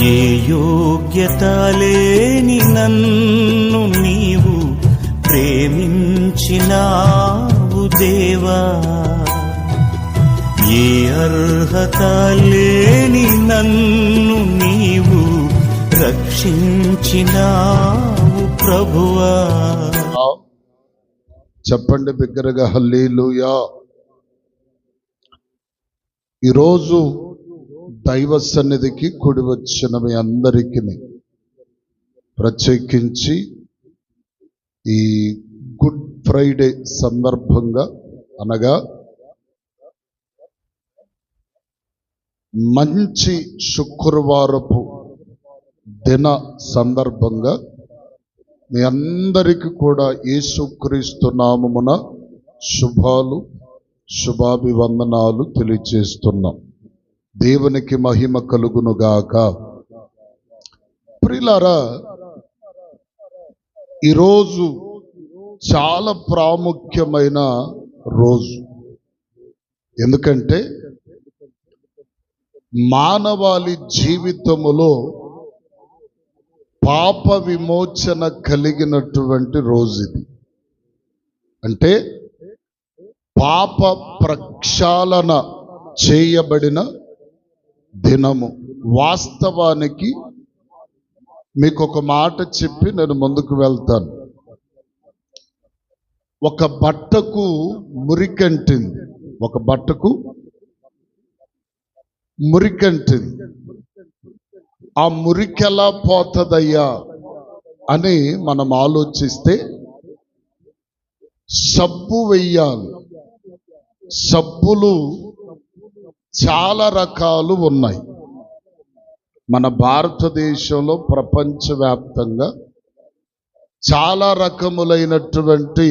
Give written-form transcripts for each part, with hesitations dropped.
ఏ యోగ్యత లేని నన్ను నీవు ప్రేమించినావు దేవా, ఏ అర్హత లేని నన్ను నీవు రక్షించినావు ప్రభువా. చెప్పండి బిగ్గరగా హల్లెలూయా. ఈరోజు దైవ సన్నిధికి కూడి వచ్చిన మీ అందరికీ ప్రత్యేకించి ఈ గుడ్ ఫ్రైడే సందర్భంగా, అనగా మంచి శుక్రవారపు దిన సందర్భంగా మీ అందరికీ కూడా యేసుక్రీస్తు నామమున శుభాలు శుభాభివందనాలు తెలియజేస్తున్నాం. దేవునికి మహిమ కలుగునుగాక. ప్రియులారా, ఈరోజు చాలా ప్రాముఖ్యమైన రోజు. ఎందుకంటే మానవాళి జీవితములో పాప విమోచన కలిగినటువంటి రోజు ఇది. అంటే పాప ప్రక్షాళన చేయబడిన దినము. వాస్తవానికి మీకు ఒక మాట చెప్పి నేను ముందుకు వెళ్తాను. ఒక బట్టకు మురికంటింది, ఒక బట్టకు మురికంటింది. ఆ మురికెలా పోతుందయ్యా అని మనం ఆలోచిస్తే సబ్బు వెయ్యాలి. సబ్బులు చాలా రకాలు ఉన్నాయి. మన భారతదేశంలో ప్రపంచవ్యాప్తంగా చాలా రకములైనటువంటి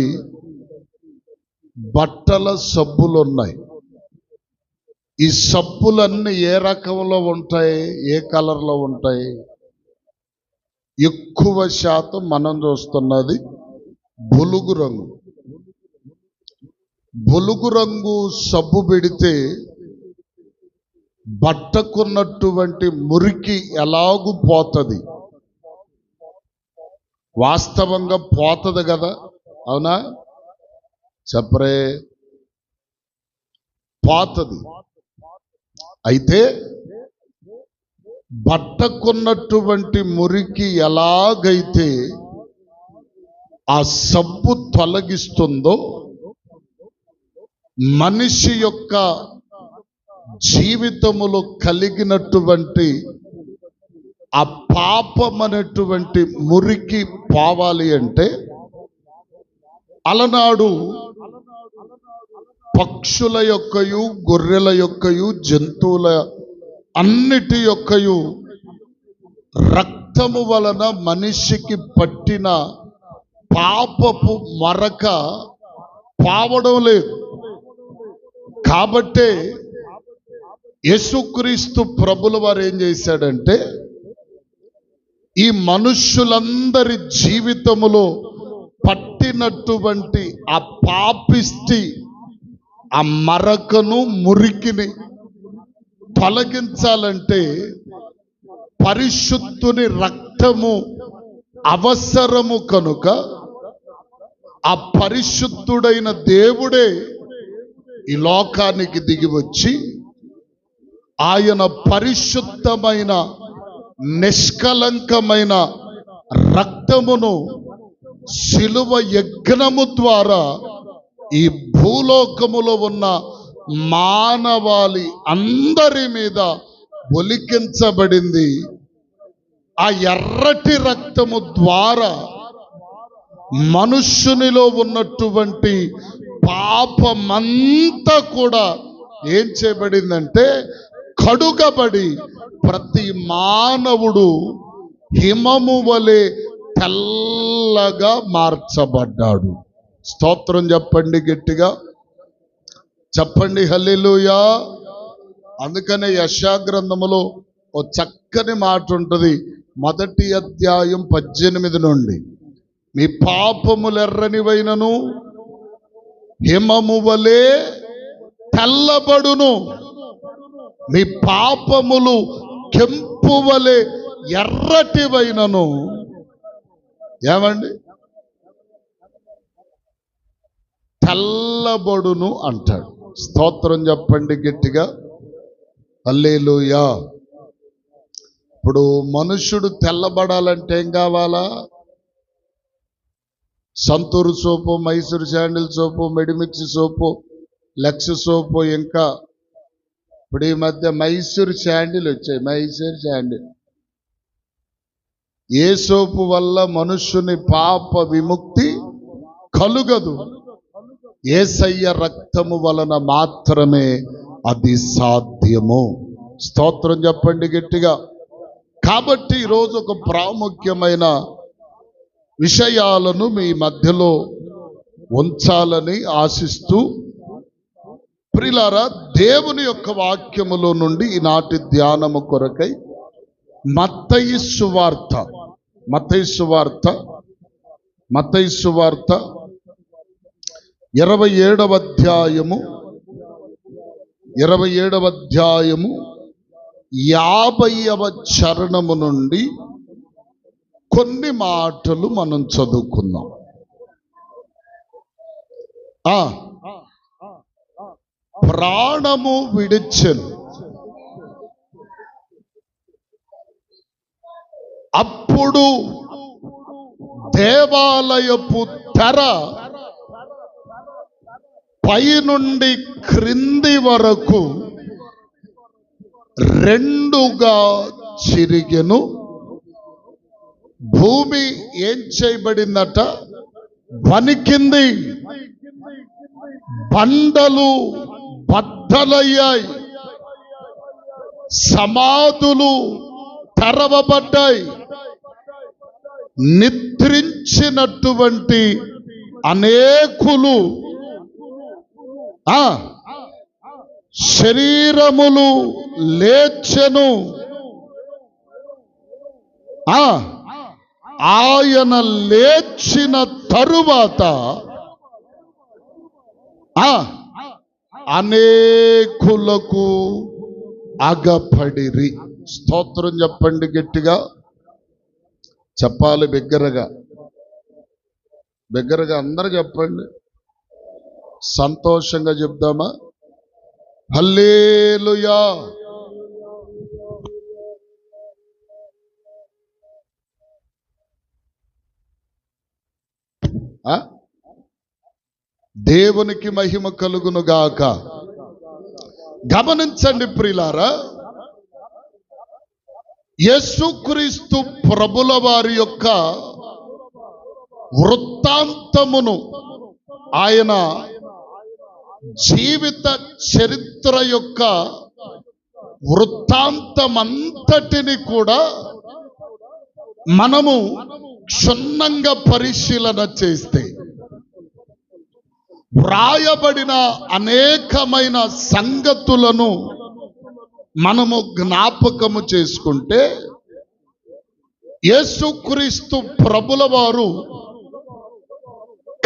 బట్టల సబ్బులు ఉన్నాయి. ఈ సబ్బులన్నీ ఏ రకంలో ఉంటాయి, ఏ కలర్లో ఉంటాయి? ఎక్కువ శాతం మనం చూస్తున్నది బులుగు రంగు. బులుగు రంగు సబ్బు పెడితే బట్టకున్నటువంటి మురికి ఎలాగూ పోతుంది. వాస్తవంగా పోతుంది కదా, అవునా? చెప్పరే, పోతుంది. అయితే బట్టకున్నటువంటి మురికి ఎలాగైతే ఆ సబ్బు తొలగిస్తుందో, మనిషి యొక్క జీవితములో కలిగినటువంటి ఆ పాపమనేటువంటి మురికి పోవాలి అంటే, అలనాడు పక్షుల యొక్కయు, గొర్రెల యొక్కయు, జంతువుల అన్నిటి యొక్కయు రక్తము వలన మనిషికి పట్టిన పాపపు మరక పావడం లేదు. కాబట్టే యేసుక్రీస్తు ప్రభుల వారు ఏం చేశాడంటే, ఈ మనుష్యులందరి జీవితములో పట్టినటువంటి ఆ పాపిష్టి, ఆ మరకను, మురికిని తొలగించాలంటే పరిశుద్ధుని రక్తము అవసరము కనుక ఆ పరిశుద్ధుడైన దేవుడే ఈ లోకానికి దిగి వచ్చి ఆయన పరిశుద్ధమైన నిష్కలంకమైన రక్తమును శిలువ యజ్ఞము ద్వారా ఈ భూలోకములో ఉన్న మానవాళి అందరి మీద ఒలికించబడింది. ఆ ఎర్రటి రక్తము ద్వారా మనుష్యునిలో ఉన్నటువంటి పాపమంతా కూడా ఏం చేయబడిందంటే కడుగబడి ప్రతి మానవుడు హిమము వలె తెల్లగా మార్చబడ్డాడు. స్తోత్రం చెప్పండి, గట్టిగా చెప్పండి హల్లెలూయా. అందుకనే యెషయా గ్రంథములో ఓ చక్కని మాట ఉంటుంది. 1వ అధ్యాయం 18 నుండి, మీ పాపములెర్రనివైనను హిమము వలె తెల్లబడును, మీ పాపములు కెంపు వలె ఎర్రటివైనను ఏమండి తెల్లబడును అంటాడు. స్తోత్రం చెప్పండి గట్టిగా, హల్లెలూయా. ఇప్పుడు మనుష్యుడు తెల్లబడాలంటే ఏం కావాలా? సంతూరు సోపు, మైసూర్ శాండిల్ సోపు, మెడిమిక్స్ సోపు, లక్స్ సోపు, ఇంకా ఇప్పుడు ఈ మధ్య మైసూర్ శాండిల్ వచ్చాయి. మైసూర్ శాండిల్ ఏ సోపు వల్ల మనుష్యుని పాప విముక్తి కలుగదు. యేసయ్య రక్తము వలన మాత్రమే అది సాధ్యము. స్తోత్రం చెప్పండి గట్టిగా. కాబట్టి ఈరోజు ఒక ప్రాముఖ్యమైన విషయాలను మీ మధ్యలో ఉంచాలని ఆశిస్తూ, ప్రియులారా, దేవుని యొక్క వాక్యములో నుండి ఈనాటి ధ్యానము కొరకై మత్తయి సువార్త 27వ అధ్యాయము 50వ చరణము నుండి కొన్ని మాటలు మనం చదువుకుందాం. ప్రాణము విడిచెను, అప్పుడు దేవాలయపు తెర పైనుండి క్రింది వరకు రెండుగా చిరిగెను. భూమి ఏం చేయబడిందట? వణికింది. బండలు బద్దలయ్యాయి, సమాధులు తెరవబడ్డాయి. నిద్రించినటువంటి అనేకులు శరీరములు లేచెను. ఆయన లేచిన తరువాత అనేకులకు అగపడిరి. స్తోత్రం చెప్పండి గట్టిగా, చెప్పాలి బిగ్గరగా అందరూ చెప్పండి. సంతోషంగా చెప్దామా? హల్లెలూయా. దేవునికి మహిమ కలుగును గాక. గమనించండి ప్రియులారా, యేసుక్రీస్తు ప్రభుల వారి యొక్క వృత్తాంతమును, ఆయన జీవిత చరిత్ర యొక్క వృత్తాంతమంతటిని కూడా మనము క్షుణ్ణంగా పరిశీలన చేస్తే వ్రాయబడిన అనేకమైన సంగతులను మనము జ్ఞాపకము చేసుకుంటే, యేసుక్రీస్తు ప్రభుల వారు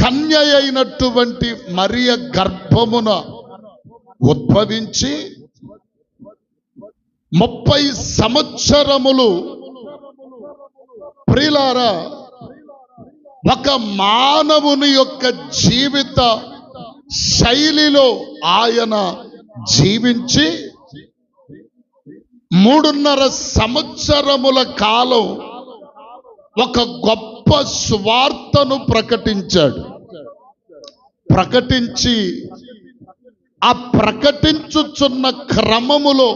కన్య అయినటువంటి మరియ గర్భమున ఉద్భవించి 30 సంవత్సరములు ప్రియులారా ఒక మానవుని యొక్క జీవిత శైలిలో ఆయన జీవించి 3.5 సంవత్సరముల కాలం ఒక గొప్ప సువార్తను ప్రకటించి ఆ ప్రకటించుచున్న క్రమములో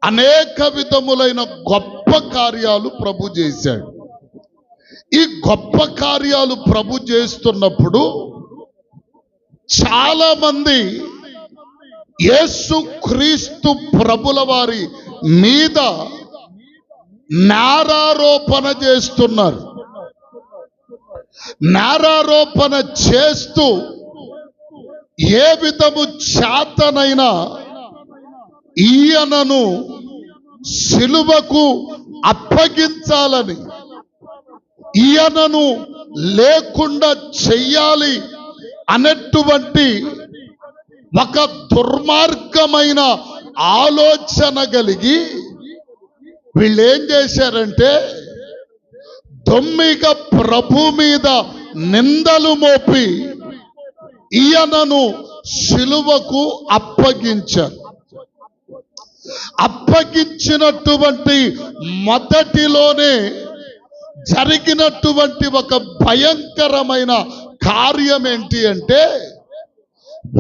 అనేక విధములైన గొప్ప కార్యాలు ప్రభు చేశాడు. ఈ గొప్ప కార్యాలు ప్రభు చేస్తున్నప్పుడు చాలా మంది యేసుక్రీస్తు ప్రభుల వారి మీద నేరారోపణ చేస్తున్నారు. నేరారోపణ చేస్తూ ఏ విధము చేతనైనా ఈయనను సిలువకు అప్పగించాలని, ఈయనను లేకుండా చెయ్యాలి అనేటువంటి ఒక దుర్మార్గమైన ఆలోచన కలిగి వీళ్ళు ఏం చేశారంటే దొమ్మిగా ప్రభు మీద నిందలు మోపి ఈయనను శిలువకు అప్పగించారు. అప్పగించినటువంటి మొదటిలోనే జరిగినటువంటి ఒక భయంకరమైన కార్యం ఏంటి అంటే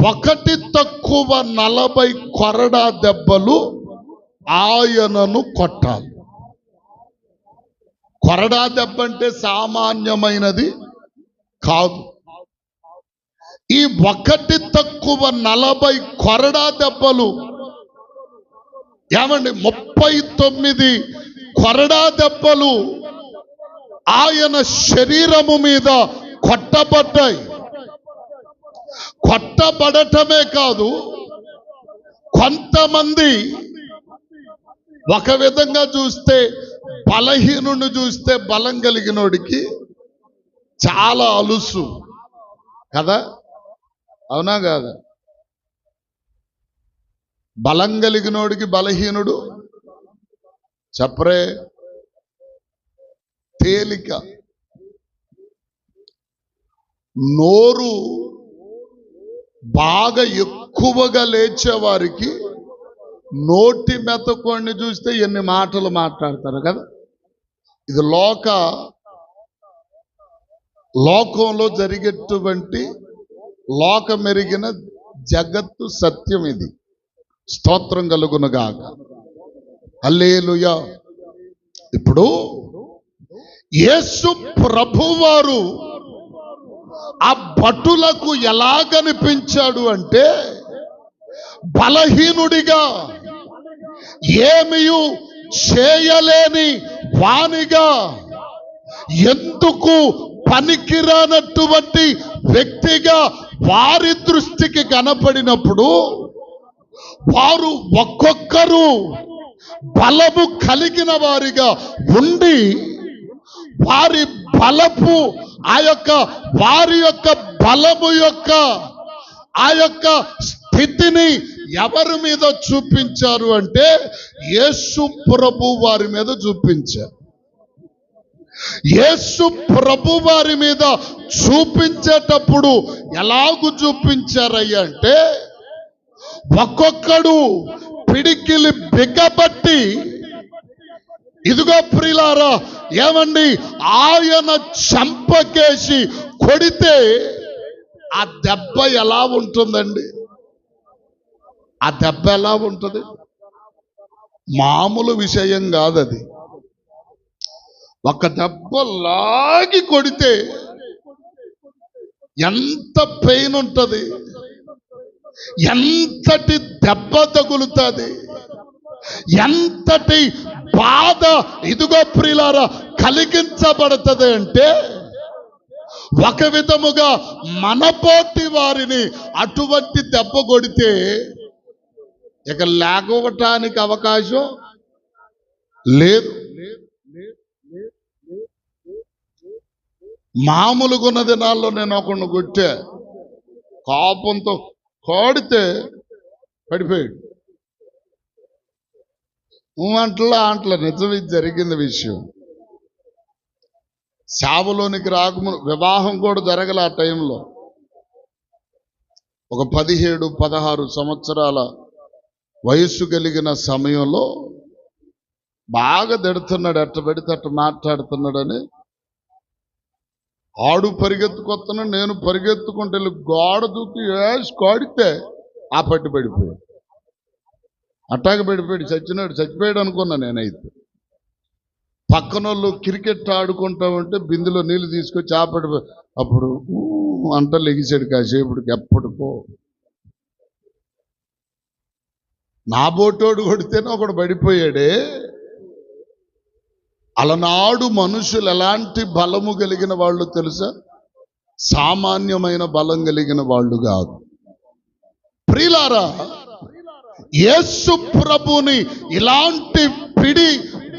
1-40 కొరడా దెబ్బలు ఆయనను కొట్టాలి. కొరడా దెబ్బ అంటే సామాన్యమైనది కాదు. ఈ 1-40 కొరడా దెబ్బలు ఏమండి 39 కొరడా దెబ్బలు ఆయన శరీరము మీద కొట్టబడ్డాయి. కొట్టబడటమే కాదు, కొంతమంది ఒక విధంగా చూస్తే బలహీనుని చూస్తే బలం కలిగినోడికి చాలా అలుసు కదా, అవునా కాదా? బలం కలిగినోడికి బలహీనుడు చెప్పరే తేలిక. నోరు బాగా ఎక్కువగా లేచేవారికి నోటి మెతకొని చూస్తే ఎన్ని మాటలు మాట్లాడతారు కదా. ఇది లోకంలో జరిగేటువంటి లోకమెరిగిన జగత్తు సత్యం. ఇది స్తోత్రం కలుగునుగాక. హల్లెలూయా. ఇప్పుడు యేసు ప్రభువారు ఆ భటులకు ఎలా కనిపించాడు అంటే బలహీనుడిగా, ఏమీ చేయలేని వానిగా, ఎందుకు పనికిరానటువంటి వ్యక్తిగా వారి దృష్టికి కనపడినప్పుడు వారు ఒక్కొక్కరు బలము కలిగిన వారిగా ఉండి వారి బలపు వారి యొక్క బలము యొక్క ఆ యొక్క స్థితిని ఎవరి మీద చూపించారు అంటే యేసు ప్రభు వారి మీద చూపించారు. యేసు ప్రభు వారి మీద చూపించేటప్పుడు ఎలాగూ చూపించారయ్యా అంటే ఒక్కొక్కడు పిడికిలి బిగ్గబట్టి, ఇదిగో ప్రియులారా, ఏమండి, ఆయన చంపకేసి కొడితే ఆ దెబ్బ ఎలా ఉంటుందండి? ఆ దెబ్బ ఎలా ఉంటుంది? మామూలు విషయం కాదు అది. ఒక దెబ్బ లాగి కొడితే ఎంత పెయిన్ ఉంటుంది, ఎంతటి దెబ్బ తగులుతుంది, ఎంతటి బాధ ఇదిగో ప్రియులారా కలిగించబడుతుంది అంటే ఒక విధముగా మనపోటి వారిని అటువంటి దెబ్బ కొడితే ఇక లేకపోవటానికి అవకాశం లేదు. మామూలుగా ఉన్న దినాల్లో నేను ఒకరిని కొట్టే కోపంతో కోడితే పడిపోయాడు. అంటలా నిజం, ఇది జరిగింది విషయం. సావులోనికి రాకముందు వివాహం కూడా జరగల. ఆ టైంలో ఒక 17-16 సంవత్సరాల వయస్సు కలిగిన సమయంలో బాగా తిడుతున్నాడు, ఎట్ట పెడితే అట్ట మాట్లాడుతున్నాడని. ఆడు పరిగెత్తుకొస్తున్నాడు, నేను పరిగెత్తుకుంటే వెళ్ళి గోడ దూకి వేసి కొడితే ఆ పట్టి పడిపోయాడు. అట్టాగ పడిపోయాడు, చచ్చిపోయాడు అనుకున్నా నేనైతే. పక్కనోళ్ళు క్రికెట్ ఆడుకుంటా ఉంటే బిందులో నీళ్ళు తీసుకొచ్చి ఆపడి అప్పుడు అంట లెగిసాడు కాసేపుడికి. ఎప్పటికో నా బోటోడు కొడితేనే ఒకడు పడిపోయాడే. అలనాడు మనుషులు ఎలాంటి బలము కలిగిన వాళ్ళు తెలుసా? సామాన్యమైన బలం కలిగిన వాళ్ళు కాదు. ప్రియులారా, యేసు ప్రభుని ఇలాంటి పిడి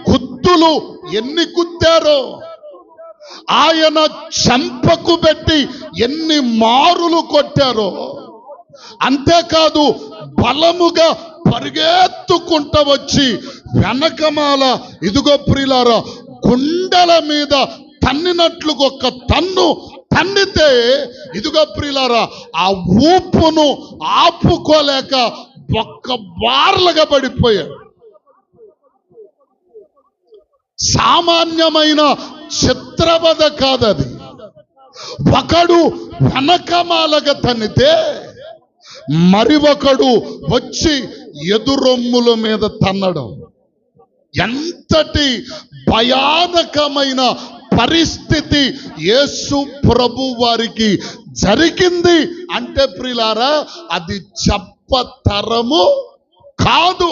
గుద్దులు ఎన్ని గుద్దారో, ఆయన చెంపకు పెట్టి ఎన్ని మారులు కొట్టారో, అంతేకాదు బలముగా పరిగెత్తుకుంటూ వచ్చి వెనకమాల ఇదిగో ప్రియులారా గుండెల మీద తన్నినట్లు ఒక తన్ను తన్నితే ఇదిగో ప్రియులారా ఆ ఊపును ఆపుకోలేక ఒక్క బార్లుగా పడిపోయాడు. సామాన్యమైన చిత్రవద కాదది. ఒకడు వెనకమాలగా తన్నితే మరి ఒకడు వచ్చి ఎదురొమ్ముల మీద తన్నడం. ఎంతటి భయానకమైన పరిస్థితి యేసు ప్రభు వారికి జరిగింది అంటే ప్రియులారా అది చెప్పతరము కాదు,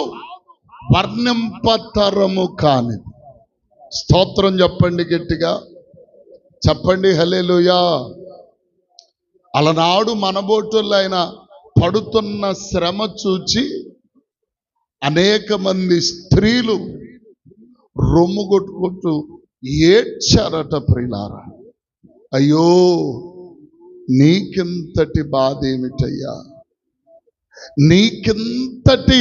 వర్ణింపతరము కాని. స్తోత్రం చెప్పండి, గట్టిగా చెప్పండి హల్లెలూయా. అలనాడు మనబోటుల్లో ఆయన పడుతున్న శ్రమ చూచి అనేక మంది స్త్రీలు రొమ్ము కొట్టుకుంటూ ఏడ్చారట ప్రియులారా. అయ్యో నీకింతటి బాధ ఏమిటయ్యా, నీకింతటి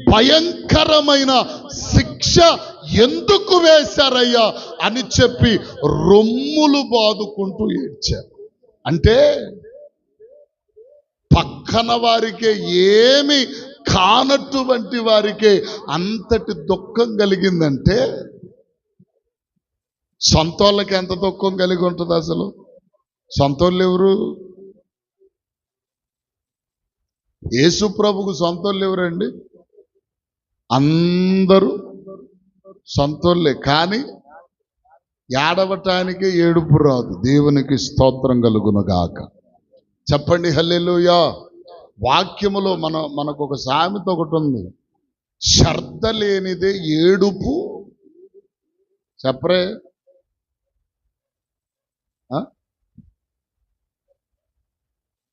భయంకరమైన శిక్ష ఎందుకు వేశారయ్యా అని చెప్పి రొమ్ములు బాదుకుంటూ ఏడ్చారు. అంటే పక్కన వారికే ఏమి కానటువంటి వారికే అంతటి దుఃఖం కలిగిందంటే సొంతోళ్ళకి ఎంత దుఃఖం కలిగి ఉంటుంది అసలు? సొంతోళ్ళు ఎవరు? యేసు ప్రభుకు సొంతోళ్ళు ఎవరండి? అందరూ సొంతోళ్ళే. కానీ ఏడవటానికి ఏడుపు రాదు. దేవునికి స్తోత్రం కలుగునుగాక. చెప్పండి హల్లెలూయా. వాక్యములో మనకు ఒక సామెత ఒకటి ఉంది, శ్రద్ధ లేనిదే ఏడుపు చెప్పరే.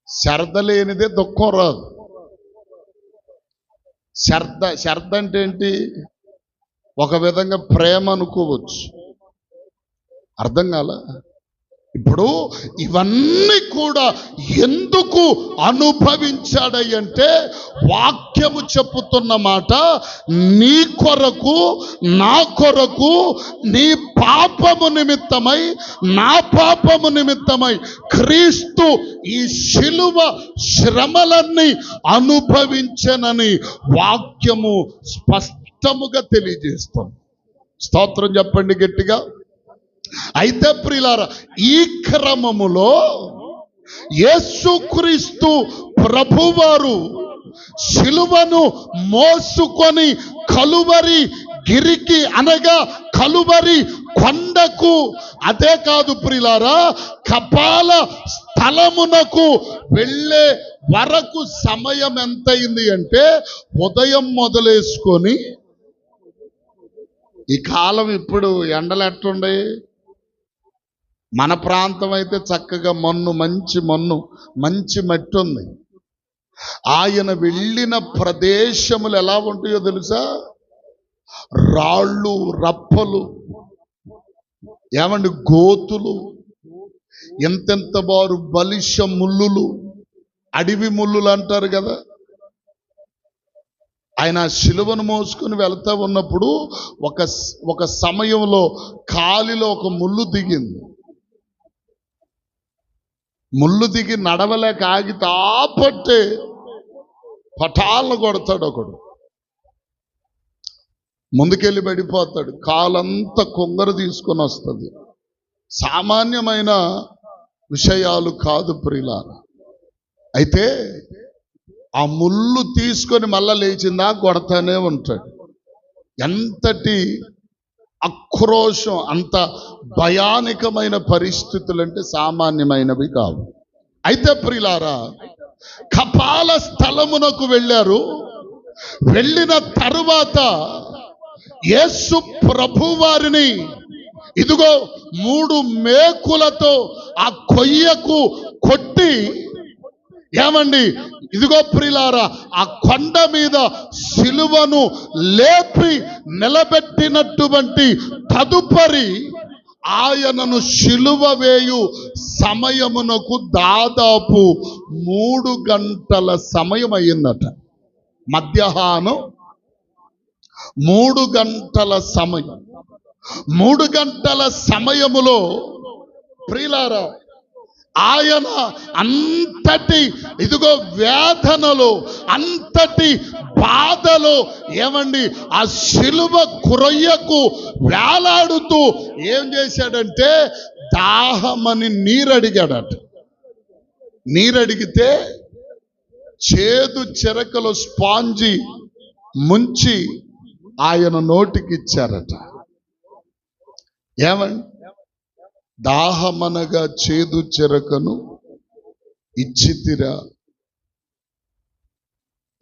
శ్రద్ధ లేనిదే దుఃఖం రాదు. శ్రద్ధ అంటే ఏంటి? ఒక విధంగా ప్రేమ అనుకోవచ్చు. అర్థం కాల? ఇప్పుడు ఇవన్నీ కూడా ఎందుకు అనుభవించాడంటే వాక్యము చెప్పుతున్న మాట, నీ కొరకు నా కొరకు నీ పాపము నిమిత్తమై నా పాపము నిమిత్తమై క్రీస్తు ఈ శిలువ శ్రమలన్నీ అనుభవించనని వాక్యము స్పష్టముగా తెలియజేస్తుంది. స్తోత్రం చెప్పండి గట్టిగా. అయితే ప్రియులారా ఈ క్రమములో యేసుక్రీస్తు ప్రభువారు శిలువను మోసుకొని కలువరి గిరికి అనగా కలువరి కొండకు, అదే కాదు ప్రియులారా కపాల స్థలమునకు వెళ్ళే వరకు సమయం ఎంతయింది అంటే ఉదయం మొదలేసుకొని, ఈ కాలం ఇప్పుడు ఎండలు ఎట్టుండే, మన ప్రాంతం అయితే చక్కగా మంచి మంచి మట్టి ఉంది. ఆయన వెళ్ళిన ప్రదేశములు ఎలా ఉంటాయో తెలుసా? రాళ్ళు రప్పలు, ఏమండి గోతులు, ఎంతెంత బారు బలిష ముళ్ళులు, అడవి ముళ్ళులు అంటారు కదా. ఆయన శిలువను మోసుకుని వెళ్తా ఉన్నప్పుడు ఒక సమయంలో కాలిలో ఒక ముళ్ళు దిగింది. ముళ్ళు దిగి నడవలేక ఆగి తాపట్టే పటాలను కొడతాడు ఒకడు, ముందుకెళ్ళి పడిపోతాడు, కాలంతా కొంగర తీసుకొని వస్తుంది. సామాన్యమైన విషయాలు కాదు ప్రియులారా. అయితే ఆ ముళ్ళు తీసుకొని మళ్ళా లేచిందా కొడతానే ఉంటాడు. ఎంతటి ఆక్రోశం, అంత భయానకమైన పరిస్థితులు అంటే సామాన్యమైనవి కావు. అయితే ప్రియులారా కపాల స్థలమునకు వెళ్ళారు. వెళ్ళిన తరువాత యేసు ప్రభు వారిని ఇదిగో 3 మేకులతో ఆ కొయ్యకు కొట్టి, ఏమండి ఇదిగో ప్రియులారా ఆ కొండ మీద సిలువను లేపి నిలబెట్టినటువంటి తదుపరి ఆయనను సిలువ వేయు సమయమునకు దాదాపు 3 గంటల సమయం అయ్యిందట. మధ్యాహ్నం 3 గంటల సమయం. 3 గంటల సమయములో ప్రియులారా ఆయన అంతటి ఇదిగో వేదనలో, అంతటి బాధలో ఏమండి ఆ శిలువ కురయ్యకు వేలాడుతూ ఏం చేశాడంటే దాహమని నీరడిగాడట. నీరడిగితే చేదు చెరకలో స్పాంజి ముంచి ఆయన నోటికి ఇచ్చారట. ఏమండి దాహమనగా చేదు చెరకను ఇచ్చితిరా.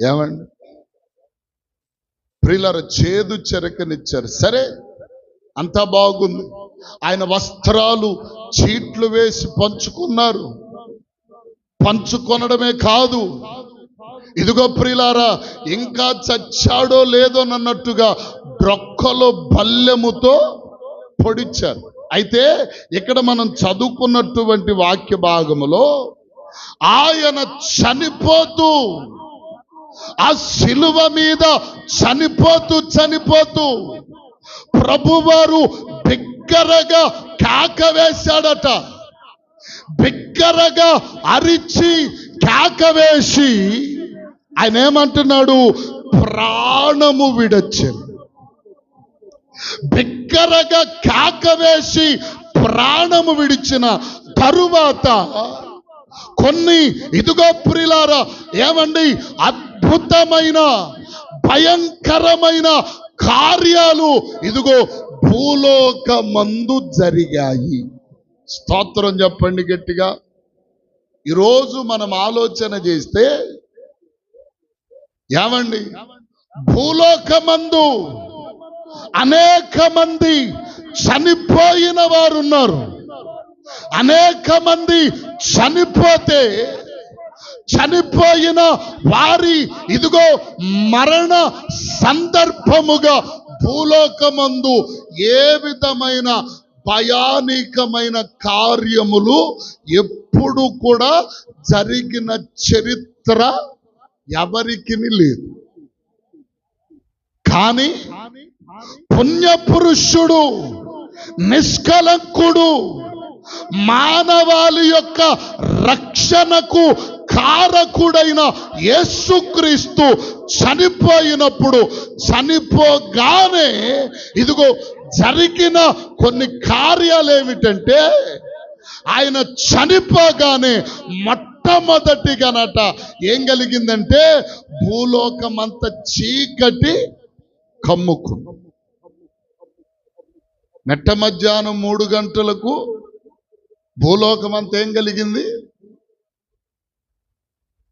ఏమండి ప్రియులార చేదు చెరకనిచ్చారు. సరే అంతా బాగుంది. ఆయన వస్త్రాలు చీట్లు వేసి పంచుకున్నారు. పంచుకొనడమే కాదు, ఇదిగో ప్రియులారా ఇంకా చచ్చాడో లేదోనన్నట్టుగా డొక్కలో బల్లెముతో పొడిచారు. అయితే ఇక్కడ మనం చదువుకున్నటువంటి వాక్య భాగములో ఆయన చనిపోతూ ఆ శిలువ మీద చనిపోతూ ప్రభువారు బిగ్గరగా కేక వేశాడట. బిగ్గరగా అరిచి కేక వేసి ఆయన ఏమంటున్నాడు? ప్రాణము విడొచ్చింది. బిగ్గరగా కేక వేసి ప్రాణము విడిచిన తరువాత కొన్ని ఇదిగో ప్రియులారా ఏమండి అద్భుతమైన భయంకరమైన కార్యాలు ఇదిగో భూలోకమందు జరిగాయి. స్తోత్రం చెప్పండి గట్టిగా. ఈరోజు మనం ఆలోచన చేస్తే ఏమండి భూలోకమందు అనేక మంది చనిపోయిన వారు ఉన్నారు. అనేక మంది చనిపోతే చనిపోయిన వారి ఇదిగో మరణ సందర్భముగా భూలోకమందు ఏ విధమైన భయానకమైన కార్యములు ఎప్పుడు కూడా జరిగిన చరిత్ర ఎవరికి లేదు. కానీ పుణ్యపురుషుడు, నిష్కలంకుడు, మానవాళి యొక్క రక్షణకు కారకుడైన యేసుక్రీస్తు చనిపోయినప్పుడు చనిపోగానే ఇదిగో జరిగిన కొన్ని కార్యాలు ఏమిటంటే ఆయన చనిపోగానే మొట్టమొదటిగానట ఏం కలిగిందంటే భూలోకమంతా చీకటి కమ్ముకుంది. నెట్ట మధ్యాహ్నం 3 గంటలకు భూలోకమంతా ఏం కలిగింది?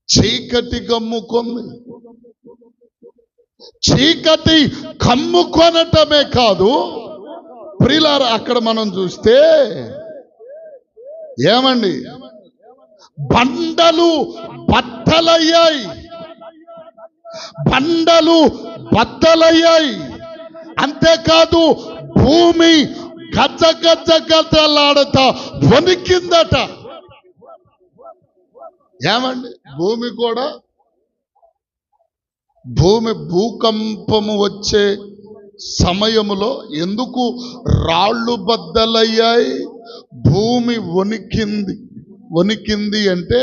చీకటి కమ్ముకుంది. చీకటి కమ్ముకొనటమే కాదు ప్రియులారా అక్కడ మనం చూస్తే ఏమండి బండలు బద్దలయ్యాయి. బండలు బద్దలయ్యాయి. అంతేకాదు భూమి గజ గజ గజలాడతా వణికిందట. ఏమండి భూమి భూకంపము వచ్చే సమయములో ఎందుకు రాళ్ళు బద్దలయ్యాయి, భూమి వణికింది అంటే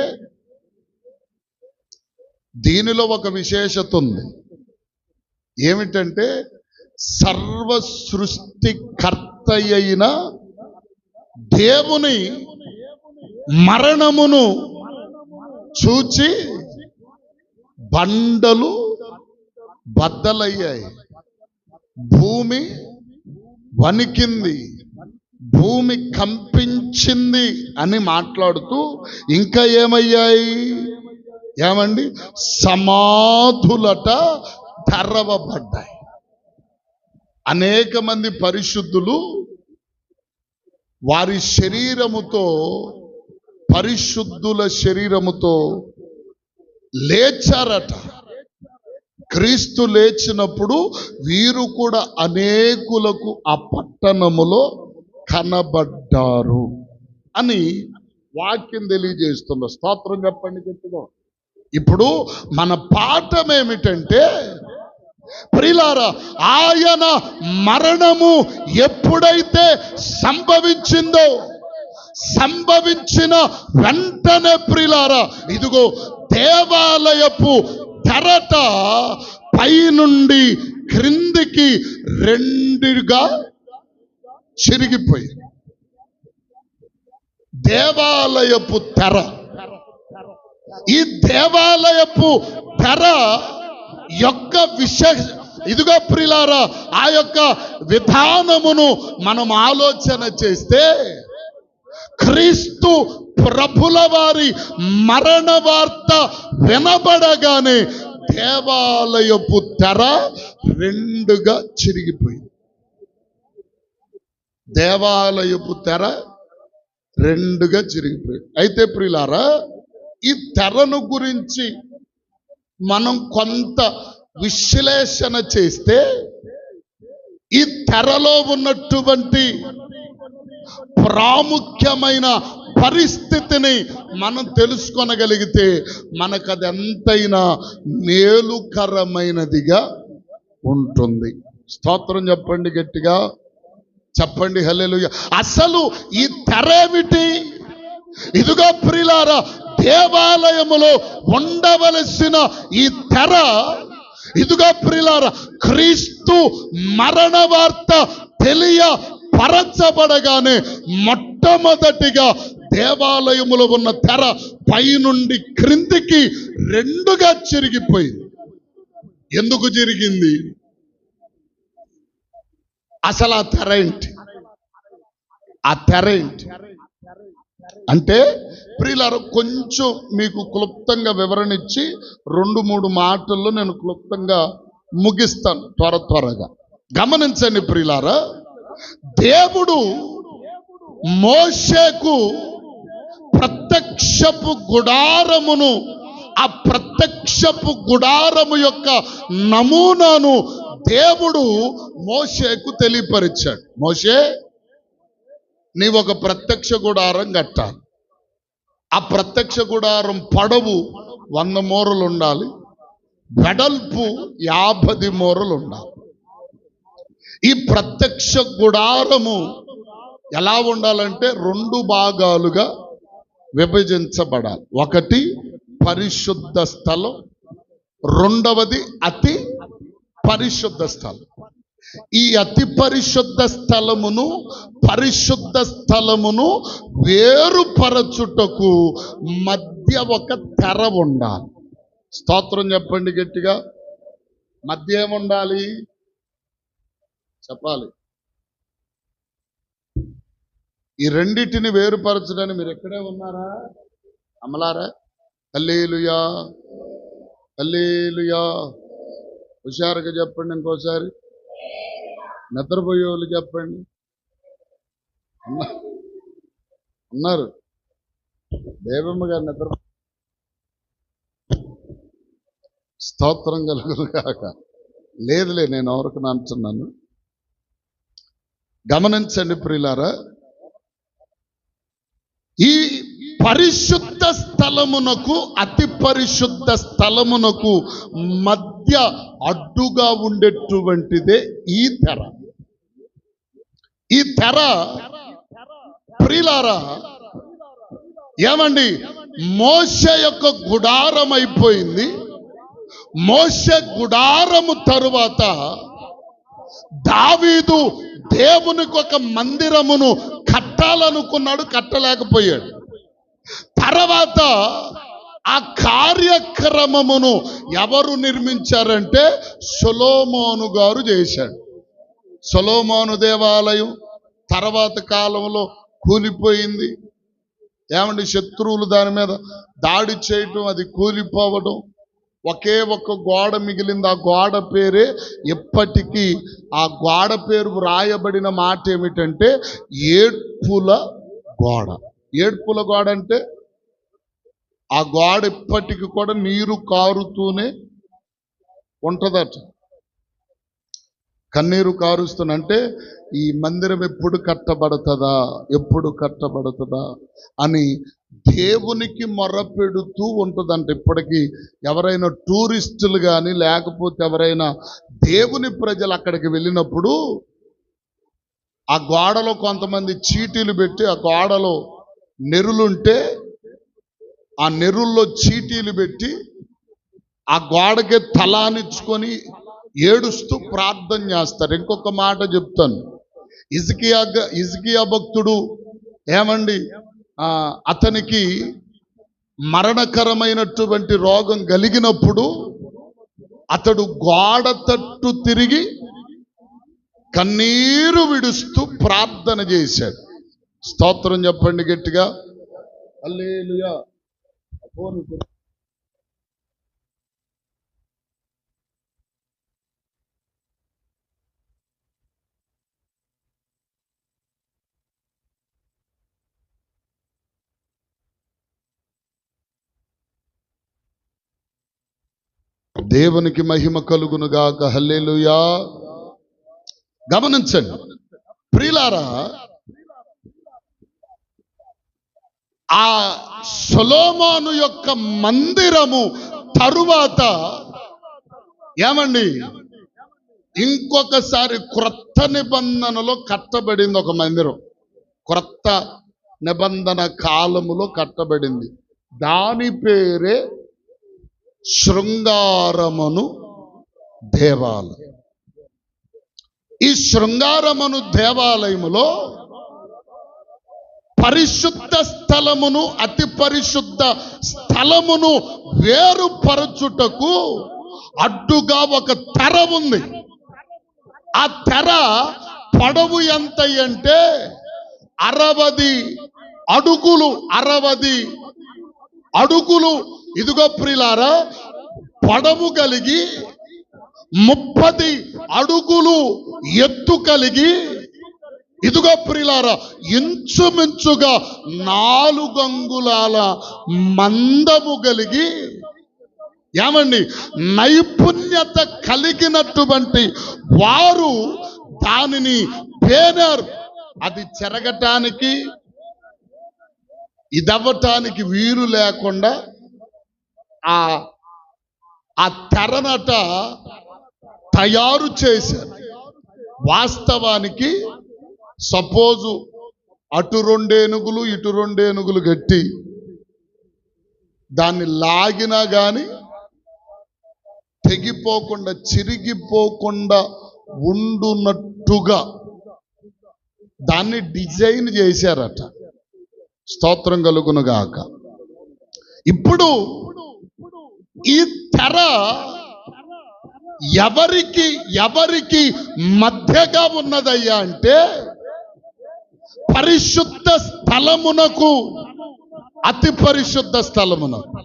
దీనిలో ఒక విశేషత ఉంది. ఏమిటంటే సర్వ సృష్టికర్త అయిన దేవుని మరణమును చూచి బండలు బద్దలయ్యాయి, భూమి వణికింది, భూమి కంపించింది అని మాట్లాడుతూ ఇంకా ఏమయ్యాయి? ఏమండి సమాధులట తెరవబడ్డాయి. అనేక మంది పరిశుద్ధులు వారి శరీరముతో, పరిశుద్ధుల శరీరముతో లేచారట. క్రీస్తు లేచినప్పుడు వీరు కూడా అనేకులకు ఆ పట్టణములో కనబడ్డారు అని వాక్యం తెలియజేస్తున్న. స్తోత్రం చెప్పండి గట్టిగా. ఇప్పుడు మన పాఠం ఏమిటంటే ప్రియులారా, ఆయన మరణము ఎప్పుడైతే సంభవించిన వెంటనే ప్రియులారా, ఇదిగో దేవాలయపు తెరట పైనుండి క్రిందికి రెండుగా చిరిగిపోయి, దేవాలయపు తెర, ఈ దేవాలయపు తెర యొక్క ఇదిగో ప్రియులారా, ఆ యొక్క విధానమును మనం ఆలోచన చేస్తే, క్రీస్తు ప్రభుల వారి మరణ వార్త వినబడగానే దేవాలయపు తెర రెండుగా చిరిగిపోయింది. దేవాలయపు తెర రెండుగా చిరిగిపోయింది. అయితే ప్రియులారా, ఈ తెరను గురించి మనం కొంత విశ్లేషణ చేస్తే, ఈ తెరలో ఉన్నటువంటి ప్రాముఖ్యమైన పరిస్థితిని మనం తెలుసుకొనగలిగితే మనకు అది ఎంతైనా మేలుకరమైనదిగా ఉంటుంది. స్తోత్రం చెప్పండి, గట్టిగా చెప్పండి హల్లెలూయా. అసలు ఈ తెరేమిటి? ఇదిగో ప్రియులారా, దేవాలయములో ఉండవలసిన ఈ తెర, ఇదిగో ప్రియులారా, క్రీస్తు మరణ వార్త తెలియపరచబడగానే మొట్టమొదటిగా దేవాలయములో ఉన్న తెర పైనుండి క్రిందికి రెండుగా చిరిగిపోయింది. ఎందుకు జరిగింది? అసలు ఆ తెర ఏంటి? ఆ తెర ఏంటి అంటే ప్రియులారా, కొంచెం మీకు క్లుప్తంగా వివరణ ఇచ్చి 2-3 మాటల్లో నేను క్లుప్తంగా ముగిస్తాను త్వరగా. గమనించండి ప్రియులారా, దేవుడు మోషేకు ప్రత్యక్షపు గుడారమును, ఆ ప్రత్యక్షపు గుడారము యొక్క నమూనాను దేవుడు మోషేకు తెలియపరిచాడు. మోషే, నీవు ఒక ప్రత్యక్ష గుడారం కట్టాలి. ఆ ప్రత్యక్ష గుడారం పొడవు 100 మూరలు ఉండాలి, వెడల్పు 50 మూరలు ఉండాలి. ఈ ప్రత్యక్ష గుడారము ఎలా ఉండాలంటే 2 భాగాలుగా విభజించబడాలి. ఒకటి పరిశుద్ధ స్థలం, రెండవది అతి పరిశుద్ధ స్థలం. ఈ అతి పరిశుద్ధ స్థలమును వేరుపరచుటకు మధ్య ఒక తెర ఉండాలి. స్తోత్రం చెప్పండి గట్టిగా. మధ్య ఏముండాలి చెప్పాలి. ఈ రెండిటిని వేరుపరచడానికి మీరు ఎక్కడే ఉన్నారా అమలారా? హల్లెలూయా, హల్లెలూయా. హుషారుగా చెప్పండి, ఇంకోసారి. నిద్రపోయే వాళ్ళు చెప్పండి. ఉన్నారు. దేవమ్మ గారు నిద్ర. స్తోత్రం కలుగును కాక. లేదులే, నేను ఎవరికి అంటున్నాను. గమనించండి ప్రియులారా, ఈ పరిశుద్ధ స్థలమునకు అతి పరిశుద్ధ స్థలమునకు మధ్య అడ్డుగా ఉండేటువంటిదే ఈ తెర. ఈ తెర ప్రియులారా, ఏమండి, మోషే యొక్క గుడారం అయిపోయింది. మోషే గుడారము తరువాత దావీదు దేవునికి ఒక మందిరమును కట్టాలనుకున్నాడు, కట్టలేకపోయాడు. తర్వాత ఆ కార్యక్రమమును ఎవరు నిర్మించారంటే సొలొమోను గారు చేశాడు. సొలొమోను దేవాలయం తర్వాత కాలంలో కూలిపోయింది. ఏమండి, శత్రువులు దాని మీద దాడి చేయటం, అది కూలిపోవడం, ఒకే ఒక్క గోడ మిగిలింది. ఆ గోడ పేరే ఎప్పటికీ, ఆ గోడ పేరు రాయబడిన మాట ఏమిటంటే ఏడ్పుల గోడ. ఏడ్పుల గోడ అంటే ఆ గోడ ఇప్పటికి కూడా నీరు కారుతూనే ఉంటుందట. కన్నీరు కారుస్తున్నంటే ఈ మందిరం ఎప్పుడు కట్టబడుతుందా అని దేవునికి మొరపెడుతూ ఉంటుందంట. ఇప్పటికీ ఎవరైనా టూరిస్టులు కానీ లేకపోతే ఎవరైనా దేవుని ప్రజలు అక్కడికి వెళ్ళినప్పుడు ఆ గోడలో కొంతమంది చీటీలు పెట్టి, ఆ గోడలో నెరులుంటే ఆ నెరుల్లో చీటీలు పెట్టి ఆ గోడకి తలానిచ్చుకొని ఏడుస్తూ ప్రార్థన చేస్తారు. ఇంకొక మాట చెప్తాను. హిజ్కియా భక్తుడు ఏమండి, అతనికి మరణకరమైనటువంటి రోగం కలిగినప్పుడు అతడు గోడ తట్టు తిరిగి కన్నీరు విడుస్తూ ప్రార్థన చేశాడు. స్తోత్రం చెప్పండి గట్టిగా, హల్లెలూయా. దేవునికి మహిమ కలుగునుగాక, హల్లెలూయా. గమనించండి ప్రియులారా, ఆ సొలొమోను యొక్క మందిరము తరువాత ఏమండి ఇంకొకసారి క్రొత్త నిబంధనలో కట్టబడింది ఒక మందిరం. క్రొత్త నిబంధన కాలములో కట్టబడింది. దాని పేరే శృంగారమను దేవాలయం. ఈ శృంగారమను దేవాలయములో పరిశుద్ధ స్థలమును అతి పరిశుద్ధ స్థలమును వేరుపరచుటకు అడ్డుగా ఒక తెర ఉంది. ఆ తెర పొడవు ఎంత అంటే 60 అడుగులు. ఇదిగో ప్రియులారా, పొడవు కలిగి 30 అడుగులు ఎత్తు కలిగి, ఇదిగో ప్రియులారా, ఇంచుమించుగా 4 అంగుళాల మందము కలిగి, ఏమండి నైపుణ్యత కలిగినటువంటి వారు దానిని పేనారు. అది చెరగటానికి ఇదవ్వటానికి వీలు లేకుండా ఆ తెరనట తయారు చేశారు. వాస్తవానికి సపోజు అటు 2 ఏనుగులు ఇటు 2 ఏనుగులు గట్టి దాన్ని లాగినా గాని తెగిపోకుండా చిరిగిపోకుండా ఉండునట్టుగా దాన్ని డిజైన్ చేశారట. స్తోత్రం కలుగునుగాక. ఇప్పుడు ఈ తెర ఎవరికి మధ్యగా ఉన్నదయ్యా అంటే పరిశుద్ధ స్థలమునకు అతి పరిశుద్ధ స్థలమునకు.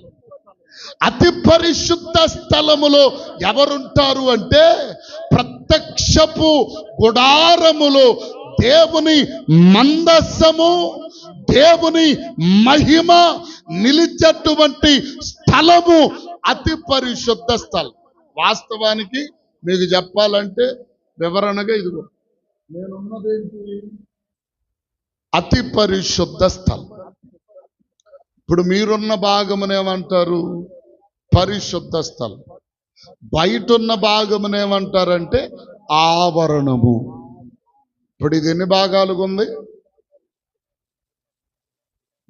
అతి పరిశుద్ధ స్థలములో ఎవరుంటారు అంటే ప్రత్యక్షపు గుడారములో దేవుని మందస్సము, దేవుని మహిమ నిలిచేటువంటి స్థలము అతి పరిశుద్ధ స్థలం. వాస్తవానికి మీకు చెప్పాలంటే వివరణగా ఇదిగో నేనున్నదేంటి, అతి పరిశుద్ధ స్థలం. ఇప్పుడు మీరున్న భాగమునేమంటారు, పరిశుద్ధ స్థలం. బయటున్న భాగమునేమంటారంటే ఆవరణము. ఇప్పుడు ఇది ఎన్ని భాగాలుగా ఉంది?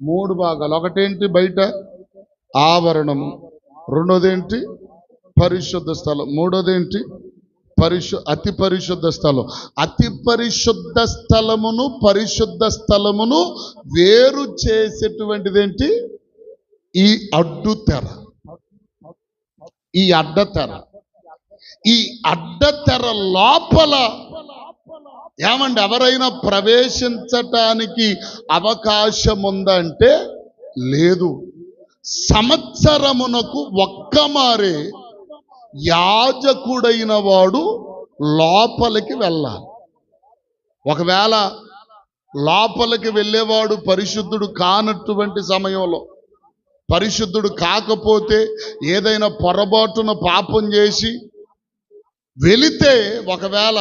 3 భాగాలు. ఒకటేంటి బయట ఆవరణము, రెండోదేంటి పరిశుద్ధ స్థలం, మూడోదేంటి అతి పరిశుద్ధ స్థలం. అతి పరిశుద్ధ స్థలమును పరిశుద్ధ స్థలమును వేరు చేసేటువంటిదేంటి ఈ అడ్డు తెర, ఈ అడ్డతెర. ఈ అడ్డతెర లోపల ఏమండి ఎవరైనా ప్రవేశించటానికి అవకాశం ఉందంటే లేదు. సంవత్సరమునకు ఒక్కమారే యాజకుడైన వాడు లోపలికి వెళ్ళాలి. ఒకవేళ లోపలికి వెళ్ళేవాడు పరిశుద్ధుడు కానటువంటి సమయంలో, పరిశుద్ధుడు కాకపోతే ఏదైనా పొరపాటున పాపం చేసి వెళితే ఒకవేళ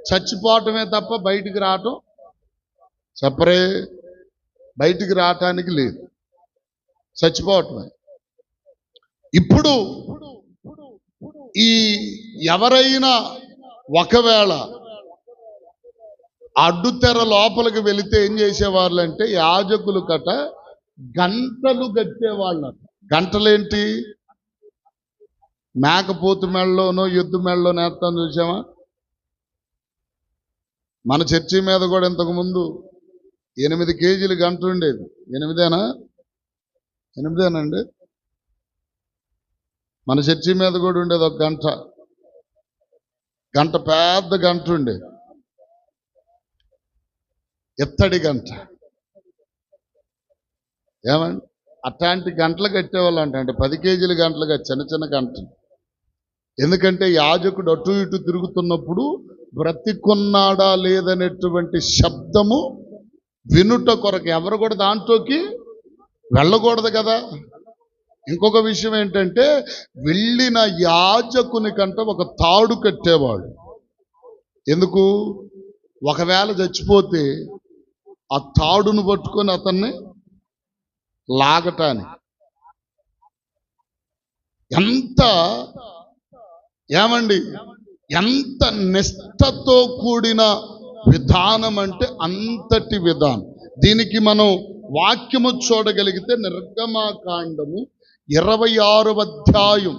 చచ్చిపోవటమే తప్ప బయటికి రావటం చెప్పరే, బయటికి రావటానికి లేదు, చచ్చిపోవటమే. ఇప్పుడు ఈ ఎవరైనా ఒకవేళ అడ్డుతెర లోపలికి వెళితే ఏం చేసేవాళ్ళు అంటే యాజకులు కట గంటలు గట్టేవాళ్ళు. గంటలేంటి, మేకపోతు మెళ్ళలోనో ఎద్దు మెళ్ళలోనో వేస్తాను చూసామా. మన చర్చి మీద కూడా ఇంతకుముందు 8 కేజీలు గంట ఉండేది. 8ఏనండి, మన చర్చి మీద కూడా ఉండేది ఒక గంట, పెద్ద గంట ఉండేది, ఎత్తడి గంట. ఏమండి, అట్లాంటి గంటలు కట్టేవాళ్ళు అంటే 10 కేజీల గంటలుగా చిన్న చిన్న గంటలు. ఎందుకంటే యాజకుడు అటు ఇటు తిరుగుతున్నప్పుడు బ్రతికున్నాడా లేదనేటువంటి శబ్దము వినుట కొరకు ఎవరు కూడా దాంట్లోకి వెళ్ళకూడదు కదా. ఇంకొక విషయం ఏంటంటే వెళ్ళిన యాజకుని కంట ఒక తాడు కట్టేవాడు. ఎందుకు, ఒకవేళ చచ్చిపోతే ఆ తాడును పట్టుకొని అతన్ని లాగటానికి. ఎంత నిష్ఠతో కూడిన విధానం అంటే అంతటి విధానం. దీనికి మనం వాక్యము చూడగలిగితే నిర్గమకాండము 26వ అధ్యాయం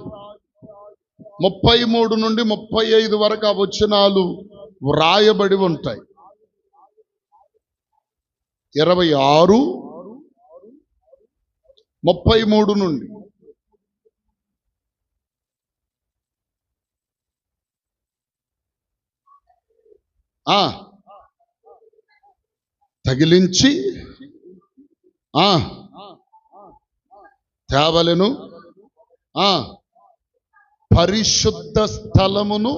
33 నుండి 35 వరకు ఆ వచనాలు వ్రాయబడి ఉంటాయి. 26, 33 నుండి. తగిలించి తేవలెను. పరిశుద్ధ స్థలమును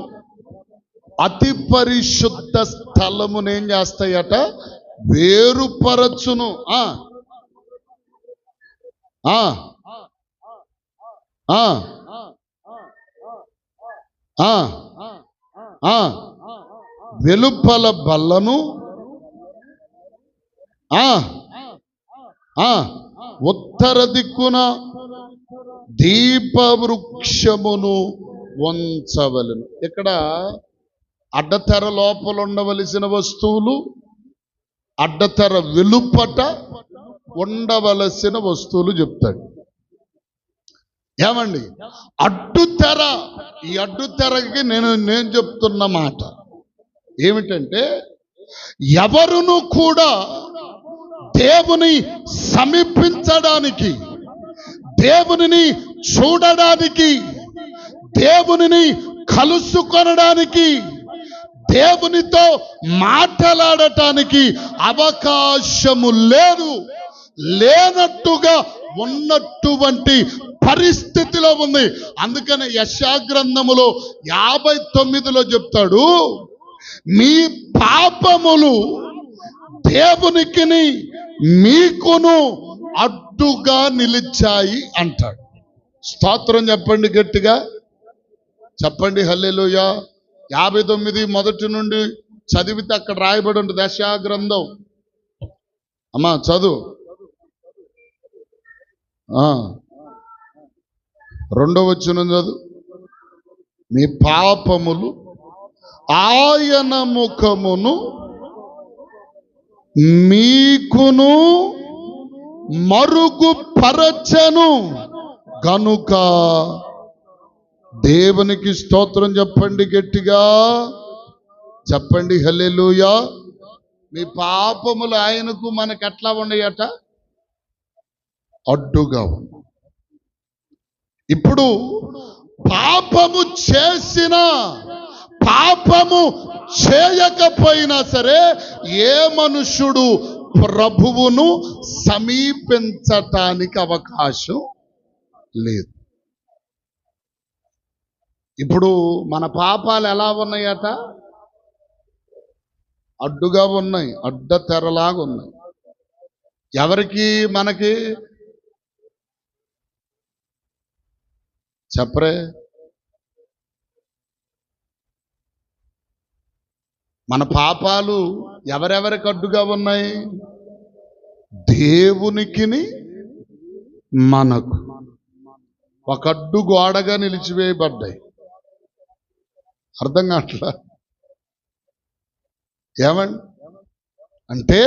అతి పరిశుద్ధ స్థలమును ఏం చేస్తాయట, వేరుపరచును. వెలుపల బల్లను, ఉత్తర దిక్కున దీపవృక్షమును ఉంచవలెను. ఇక్కడ అడ్డతెర లోపల ఉండవలసిన వస్తువులు, అడ్డతెర వెలుపట ఉండవలసిన వస్తువులు చెప్తాడు. ఏమండి, అడ్డుతెర, ఈ అడ్డుతెరకి నేను చెప్తున్న మాట ఏమిటంటే ఎవరును కూడా దేవుని సమీపించడానికి, దేవునిని చూడడానికి, దేవునిని కలుసుకొనడానికి, దేవునితో మాట్లాడటానికి అవకాశము లేదు. లేనట్టుగా ఉన్నటువంటి పరిస్థితిలో ఉంది. అందుకని యెషయా గ్రంథములో 59లో చెప్తాడు, మీ పాపములు దేవునికి మీకును అడ్డుగా నిలిచాయి అంటాడు. స్తోత్రం చెప్పండి, గట్టిగా చెప్పండి హల్లెలూయా. 59 మొదటి నుండి చదివితే అక్కడ రాయబడి ఉంటుంది యెషయా గ్రంథం. అమ్మా చదువు. 2వ వచనం చదువు. మీ పాపములు ఆయన ముఖమును మీకును మరుగుపరచెను గనుక. దేవునికి స్తోత్రం చెప్పండి, గట్టిగా చెప్పండి హల్లెలూయా. మీ పాపములు ఆయనకు మనకు ఎట్లా ఉన్నాయట, అడ్డుగా ఉంది. ఇప్పుడు పాపము చేసిన, పాపము చేయకపోయినా సరే ఏ మనుషుడు ప్రభువును సమీపించటానికి అవకాశం లేదు. ఇప్పుడు మన పాపాలు ఎలా ఉన్నాయట, అడ్డుగా ఉన్నాయి, అడ్డ తెరలాగా ఉన్నాయి. ఎవరికి, మనకి చెప్పరే. మన పాపాలు ఎవరెవరికి అడ్డుగా ఉన్నాయి? దేవునికిని మనకు ఒక అడ్డు గోడగా నిలిచివేయబడ్డాయి. అర్థం కావట్లా? ఏమండి అంటే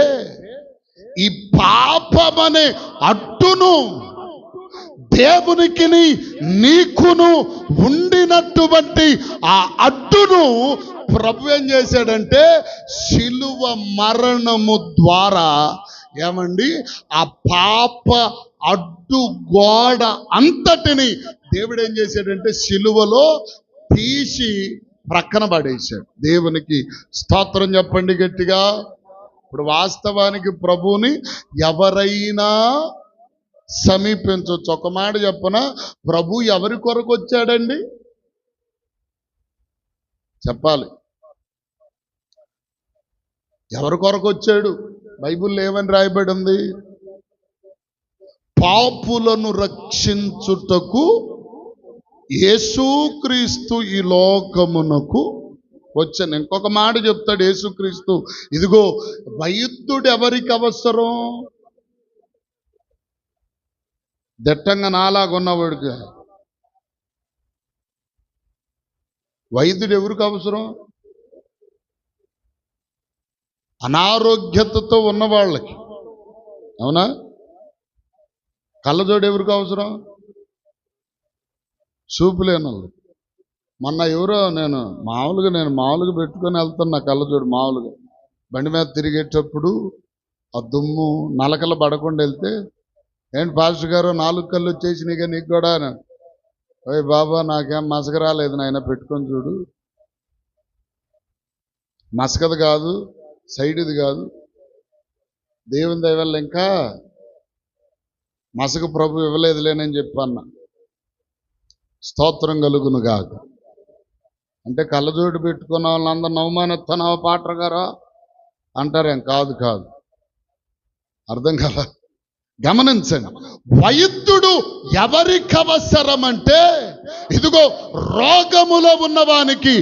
ఈ పాపమనే అడ్డును దేవునికిని నీకును ఉండినటువంటి ఆ అడ్డును ప్రభు ఏం చేశాడంటే శిలువ మరణము ద్వారా ఏమండి ఆ పాప అడ్డు గోడ అంతటిని దేవుడు ఏం చేశాడంటే శిలువలో తీసి ప్రక్కన పడేశాడు. దేవునికి స్తోత్రం చెప్పండి గట్టిగా. ఇప్పుడు వాస్తవానికి ప్రభువుని ఎవరైనా సమీపించవచ్చు. ఒక మాట చెప్పనా, ప్రభు ఎవరి కొరకు వచ్చాడండి? చెప్పాలి, ఎవరి కొరకు వచ్చాడు? బైబిల్లో ఏమని రాయబడి ఉంది? పాపులను రక్షించుటకు యేసుక్రీస్తు ఈ లోకమునకు వచ్చాను. ఇంకొక మాట చెప్తాడు యేసుక్రీస్తు, ఇదిగో వైద్యుడు ఎవరికి అవసరం? దట్టంగా నాలాగున్నవాడికి వైద్యుడు ఎవరికి అవసరం? అనారోగ్యతతో ఉన్న వాళ్ళకి. అవునా? కళ్ళజోడు ఎవరికి అవసరం? చూపు లేని వాళ్ళు. మొన్న ఎవరో నేను మామూలుగా పెట్టుకొని వెళ్తున్నా కళ్ళజోడు. మామూలుగా బండి మీద తిరిగేటప్పుడు ఆ దుమ్ము నలకలు పడకుండా వెళ్తే, ఏంటి పాస్టర్ గారు 4 కళ్ళు వచ్చేసినాయిగా నీకు కూడా? ఓయ్ బాబా, నాకేం మసక రాలేదు నాయన, పెట్టుకొని చూడు. మసకది కాదు, సైడ్ది కాదు. దేవుని దయ వల్ల ఇంకా మసక ప్రభు ఇవ్వలేదులేనని చెప్పన్న. స్తోత్రం కలుగును గాక. అంటే కళ్ళజోడు పెట్టుకున్న వాళ్ళందరూ నవమానెత్తనావా పాటర్ గారా అంటారేం? కాదు కాదు, అర్థం కదా. గమనించండి, వైద్యుడు ఎవరికి అవసరం అంటే, ఇదిగో రోగములో ఉన్నవానికి,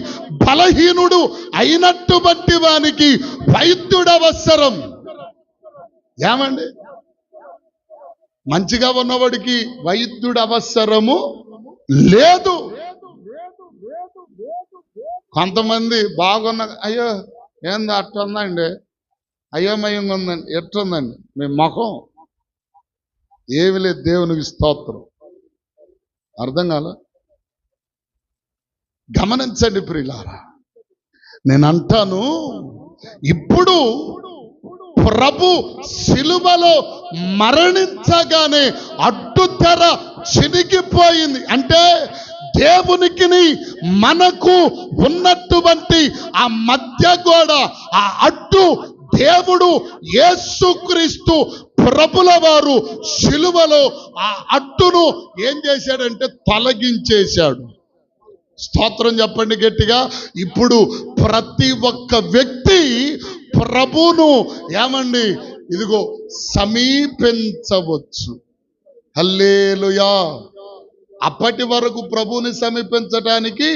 బలహీనుడు అయినటువంటి వానికి వైద్యుడు అవసరం. ఏమండి, మంచిగా ఉన్నవాడికి వైద్యుడు అవసరము లేదు. కొంతమంది బాగున్న, అయ్యో ఏంది అట్టుందండి, అయోమయంగా ఉందండి, ఎట్టుందండి మీ ముఖం, ఏమి లేదు. దేవునికి స్తోత్రం. అర్థం కాల? గమనించండి ప్రియులారా, నేను అంటాను, ఇప్పుడు ప్రభు శిలువలో మరణించగానే అడ్డుతెర చినిగిపోయింది. అంటే దేవునికిని మనకు ఉన్నటువంటి ఆ మధ్య గోడ, ఆ అడ్డు దేవుడు యేసుక్రీస్తు ప్రభుల వారు శిలువలో ఆ అడ్డును ఏం చేశాడంటే తొలగించేశాడు. స్తోత్రం చెప్పండి గట్టిగా. ఇప్పుడు ప్రతి ఒక్క వ్యక్తి ప్రభువును ఏమండి, ఇదిగో సమీపించవచ్చు. హల్లెలూయా. అప్పటి వరకు ప్రభువుని సమీపించడానికి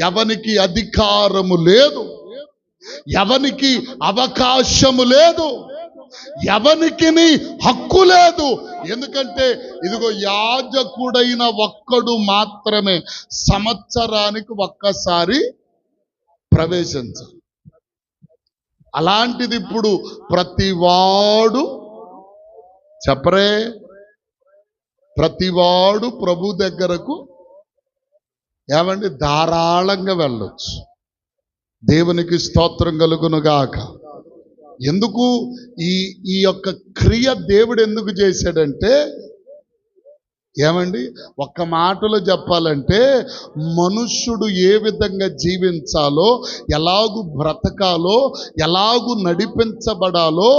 ఎవనికి అధికారము లేదు, ఎవనికి అవకాశము లేదు, ఎవనికి హక్కు లేదు. ఎందుకంటే ఇదిగో యాజకుడైన ఒక్కడు మాత్రమే సంవత్సరానికి ఒక్కసారి ప్రవేశించాలి. అలాంటిది ఇప్పుడు ప్రతివాడు, చెప్పరే, ప్రతివాడు ప్రభు దగ్గరకు ఏమండి ధారాళంగా వెళ్ళొచ్చు. దేవునికి స్తోత్రం కలుగునుగాక. ఎందుకు ఈ యొక్క క్రియ దేవుడు ఎందుకు చేశాడంటే, ఏమండి ఒక్క మాటలో చెప్పాలంటే, మనుష్యుడు ఏ విధంగా జీవించాలో, ఎలాగూ బ్రతకాలో, ఎలాగూ నడిపించబడాలో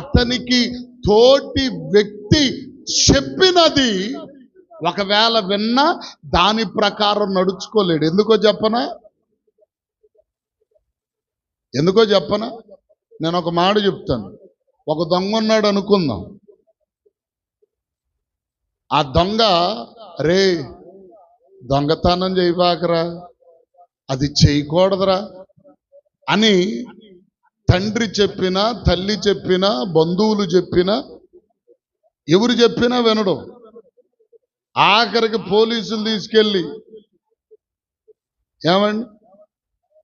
అతనికి తోటి వ్యక్తి చెప్పినది ఒకవేళ విన్నా దాని ప్రకారం నడుచుకోలేడు. ఎందుకో చెప్పనా? నేను ఒక మాట చెప్తాను. ఒక దొంగ ఉన్నాడు అనుకుందాం. ఆ దొంగ, రే దొంగతనం చేయబాకరా, అది చేయకూడదురా అని తండ్రి చెప్పినా, తల్లి చెప్పినా, బంధువులు చెప్పినా, ఎవరు చెప్పినా వినడం. ఆఖరికి పోలీసులు తీసుకెళ్ళి ఏమండి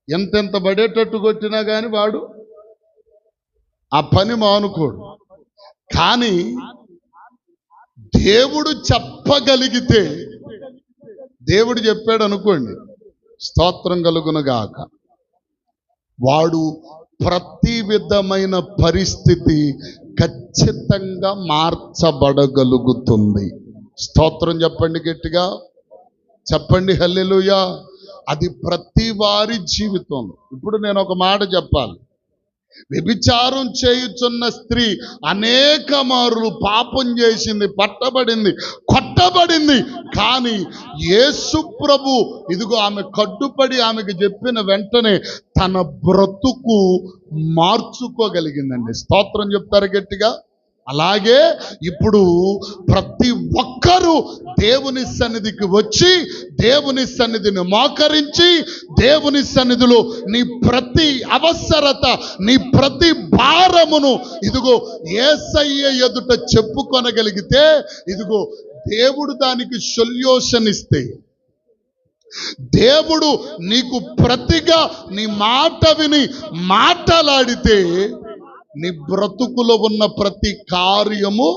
ఎంతెంత పడేటట్టు కొట్టినా కానీ వాడు ఆ పని మానుకోడు. కానీ దేవుడు చెప్పగలిగితే, దేవుడు చెప్పాడు అనుకోండి, స్తోత్రం కలుగునుగాక, వాడు ప్రతి విధమైన పరిస్థితి ఖచ్చితంగా మార్చబడగలుగుతుంది. స్తోత్రం చెప్పండి, గట్టిగా చెప్పండి హల్లెలూయా. అది ప్రతి వారి జీవితంలో. ఇప్పుడు నేను ఒక మాట చెప్పాలి. వ్యభిచారం చేయుచున్న స్త్రీ అనేక మారులు పాపం చేసింది, పట్టబడింది, కొట్టబడింది. కానీ యేసు ప్రభు ఇదిగో ఆమె కట్టుపడి ఆమెకు చెప్పిన వెంటనే తన బ్రతుకు మార్చుకోగలిగిందండి. స్తోత్రం చెప్తారు గట్టిగా. అలాగే ఇప్పుడు ప్రతి ఒక్కరూ దేవుని సన్నిధికి వచ్చి, దేవుని సన్నిధిని మోకరించి, దేవుని సన్నిధిలో నీ ప్రతి అవసరత, నీ ప్రతి భారమును ఇదిగో యేసయ్య ఎదుట చెప్పుకొనగలిగితే, ఇదిగో దేవుడు దానికి సొల్యూషన్ ఇస్తే, దేవుడు నీకు ప్రతిగా నీ మాట విని మాట్లాడితే, నీ బ్రతుకులో ఉన్న ప్రతి కార్యము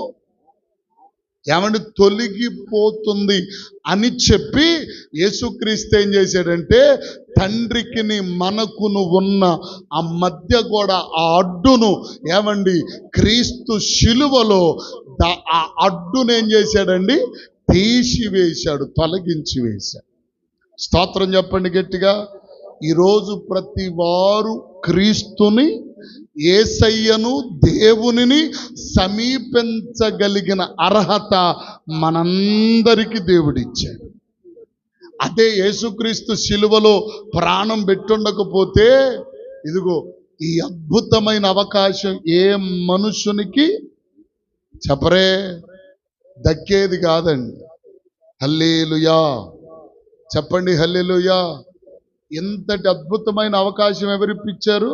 ఏమంటే తొలగిపోతుంది అని చెప్పి యేసుక్రీస్తు ఏం చేశాడంటే, తండ్రికి మనకును ఉన్న ఆ మధ్య కూడా ఆ అడ్డును ఏమండి క్రీస్తు శిలువలో ఆ అడ్డును ఏం చేశాడండి, తీసివేశాడు, తొలగించి వేశాడు. స్తోత్రం చెప్పండి గట్టిగా. ఈరోజు ప్రతి వారు క్రీస్తుని, యేసయ్యను, దేవునిని సమీపించగలిగిన అర్హత మనందరికీ దేవుడిచ్చాడు. అదే యేసుక్రీస్తు శిలువలో ప్రాణం పెట్టుండకపోతే ఇదిగో ఈ అద్భుతమైన అవకాశం ఏ మనుషునికి చెప్పరే దక్కేది కాదండి. హల్లెలూయా చెప్పండి, హల్లెలూయా. ఎంతటి అద్భుతమైన అవకాశం ఎవరిప్పించారు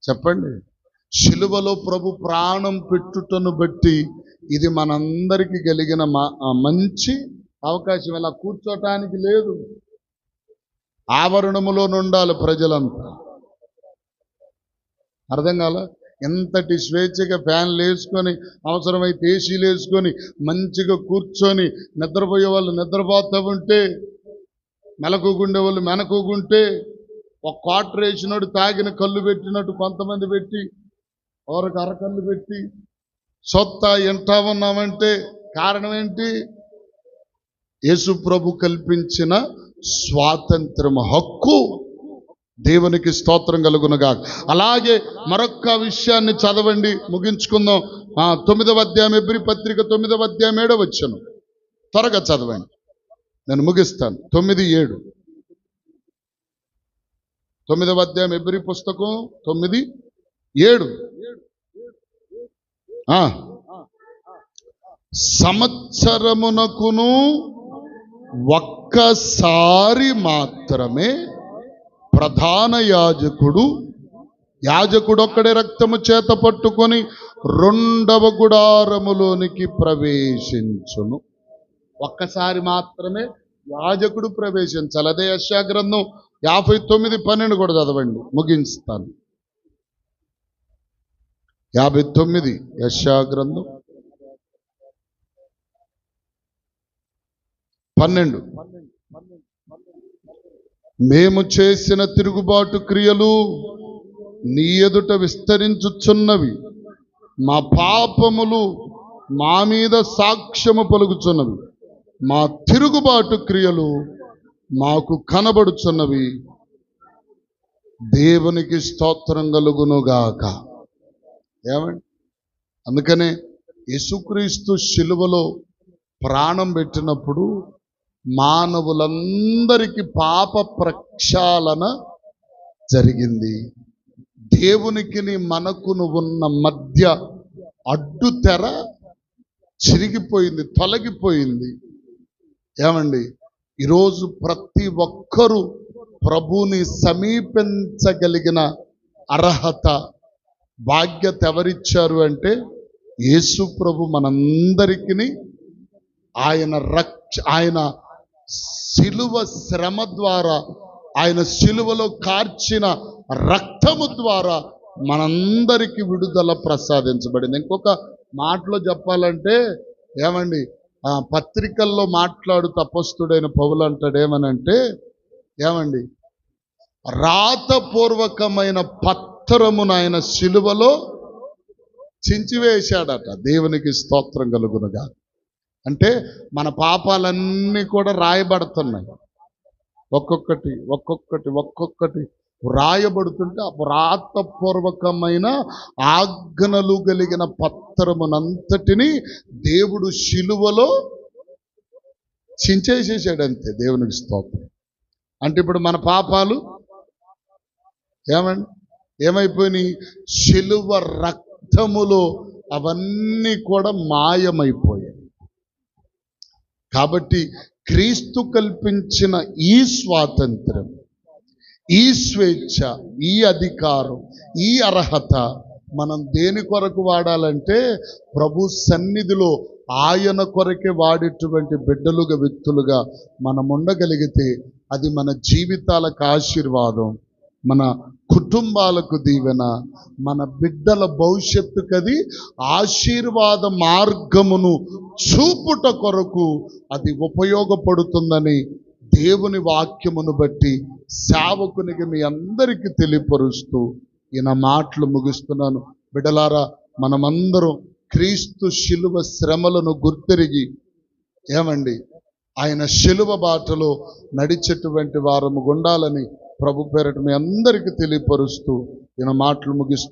చెప్పండి. శిలువలో ప్రభు ప్రాణం పెట్టుటను బట్టి ఇది మనందరికీ కలిగిన మంచి అవకాశం. ఇలా కూర్చోటానికి లేదు, ఆవరణములో ఉండాలి ప్రజలంతా. అర్థం కాల? ఎంతటి స్వేచ్ఛగా ఫ్యాన్లు వేసుకొని, అవసరమైతే ఏసీలు వేసుకొని మంచిగా కూర్చొని నిద్రపోయే వాళ్ళు నిద్రపోతూ ఉంటే, మెలకుగుండే వాళ్ళు మెనకుగుంటే, ఒక క్వార్టర్ వేసినట్టు తాగిన కళ్ళు పెట్టినట్టు కొంతమంది పెట్టి, ఎవరికి అరకళ్ళు పెట్టి సొత్త ఎంటా ఉన్నామంటే కారణం ఏంటి? యేసు ప్రభు కల్పించిన స్వాతంత్రం, హక్కు. దేవునికి స్తోత్రం కలుగునుగా. అలాగే మరొక్క విషయాన్ని చదవండి, ముగించుకుందాం. 9వ అధ్యాయం, ఎబ్రీ పత్రిక 9వ అధ్యాయం 7వ వచనం త్వరగా చదవండి, నేను ముగిస్తాను. 9:7 9వ అధ్యాయం ఎబ్రీ పుస్తకం 9:7. సంవత్సరమునకును ఒక్కసారి మాత్రమే ప్రధాన యాజకుడు ఒక్కడే రక్తము చేత పట్టుకొని 2వ గుడారములోనికి ప్రవేశించును. ఒక్కసారి మాత్రమే యాజకుడు ప్రవేశించాలి. అదే యెషయా గ్రంథం 59:12 కూడా చదవండి, ముగిస్తాను. 59 యెషయా గ్రంథం 12. మేము చేసిన తిరుగుబాటు క్రియలు నీ ఎదుట విస్తరించుచున్నవి, మా పాపములు మా మీద సాక్ష్యము పలుకుచున్నవి, మా తిరుగుబాటు క్రియలు మాకు కనబడుచున్నవి. దేవునికి స్తోత్రం కలుగునుగాక. ఏమండి, అందుకనే యేసుక్రీస్తు శిలువలో ప్రాణం పెట్టినప్పుడు మానవులందరికీ పాప ప్రక్షాళన జరిగింది. దేవునికి మనకును ఉన్న మధ్య అడ్డు తెర చిరిగిపోయింది, తొలగిపోయింది. ఏమండి, ఈరోజు ప్రతి ఒక్కరూ ప్రభుని సమీపించగలిగిన అర్హత, బాధ్యత ఎవరిచ్చారు అంటే యేసు ప్రభు మనందరికీ ఆయన శిలువ శ్రమ ద్వారా, ఆయన శిలువలో కార్చిన రక్తము ద్వారా మనందరికీ విడుదల ప్రసాదించబడింది. ఇంకొక మాటలో చెప్పాలంటే ఏమండి, పత్రికల్లో మాట్లాడుతూ అపొస్తలుడైన పౌలు అంటాడు ఏమనంటే, ఏమండి, రాతపూర్వకమైన పత్రమును ఆయన శిలువలో చించివేశాడట. దేవునికి స్తోత్రం కలుగునుగా. అంటే మన పాపాలన్నీ కూడా రాయబడుతున్నాయి, ఒక్కొక్కటి రాయబడుతుంటే రాతపూర్వకమైన ఆజ్ఞలు కలిగిన పత్రమునంతటిని దేవుడు శిలువలో చించేసేసాడు అంతే. దేవునికి స్తోత్రం. అంటే ఇప్పుడు మన పాపాలు ఏమైపోయినాయి? శిలువ రక్తములో అవన్నీ కూడా మాయమైపోయాయి. కాబట్టి క్రీస్తు కల్పించిన ఈ స్వాతంత్రం, ఈ స్వేచ్ఛ, ఈ అధికారం, ఈ అర్హత మనం దేని కొరకు వాడాలంటే ప్రభు సన్నిధిలో ఆయన కొరకే వాడేటువంటి బిడ్డలుగా, వ్యక్తులుగా మనం ఉండగలిగితే అది మన జీవితాలకు ఆశీర్వాదం, మన కుటుంబాలకు దీవెన, మన బిడ్డల భవిష్యత్తుకు అది ఆశీర్వాద మార్గమును చూపుట కొరకు అది ఉపయోగపడుతుందని దేవుని వాక్యమును బట్టి సేవకునికి మీ అందరికీ తెలియపరుస్తూ ఈయన మాటలు ముగిస్తున్నాను. బిడ్డలారా, మనమందరం క్రీస్తు శిలువ శ్రమలను గుర్తెరిగి ఆయన శిలువ బాటలో నడిచేటువంటి వారము ఉండాలని ప్రభు పేరట మీ అందరికీ తెలియపరుస్తూ ఈయన మాటలు ముగిస్తూ